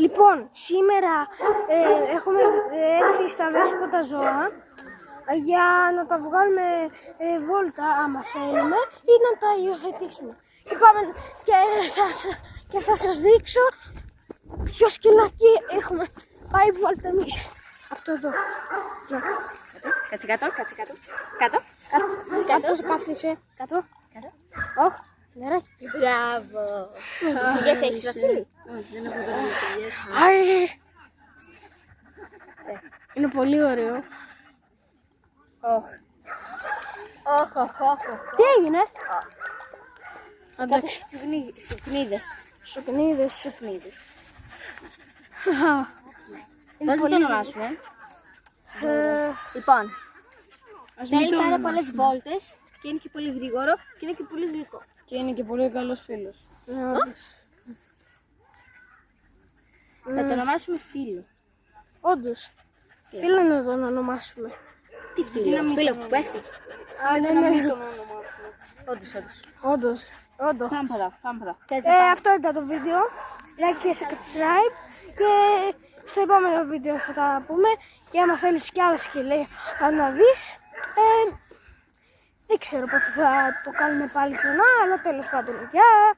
Λοιπόν, σήμερα έχουμε έρθει στα δέσποτα ζώα για να τα βγάλουμε βόλτα άμα θέλουμε ή να τα υιοθετήσουμε. Και πάμε και θα σας δείξω ποιο σκυλάκι έχουμε πάει βόλτα εμείς. Αυτό εδώ. Κάτσε κάτω, κάτσε κάτω. Κάτω. Κάτω κάθισε. Κάτω. Όχ, νεράκι. Μπράβο. Γεια έχεις Βασίλη. Όχι, δεν έχω τώρα. Είναι πολύ ωραίο. Όχ. Όχ, όχ, όχ. Τι έγινε? Κάτω σουκνίδες. Σουκνίδες. Σουκνίδες. Είναι Πώς το ονομάσουμε? Λοιπόν, Ας θέλει μην το να είναι ονομάσουμε. πολλές βόλτες και είναι και πολύ γρήγορο και είναι και πολύ γλυκό. Και είναι και πολύ καλός φίλος. Θα το ονομάσουμε φίλο. Όντως. Φίλο να τον ονομάσουμε. Τι φίλο? Φίλο που πέφτει. Όντως, όντως. Όντως. Πάμε παρά, πάμε παρά. Αυτό ήταν το βίντεο. Like και subscribe. Και στο επόμενο βίντεο θα τα πούμε. Και άμα θέλεις κι άλλα σκυλιά να δεις. Δεν ξέρω πότε θα το κάνουμε πάλι ξανά. Αλλά τέλος πάντων. Γεια!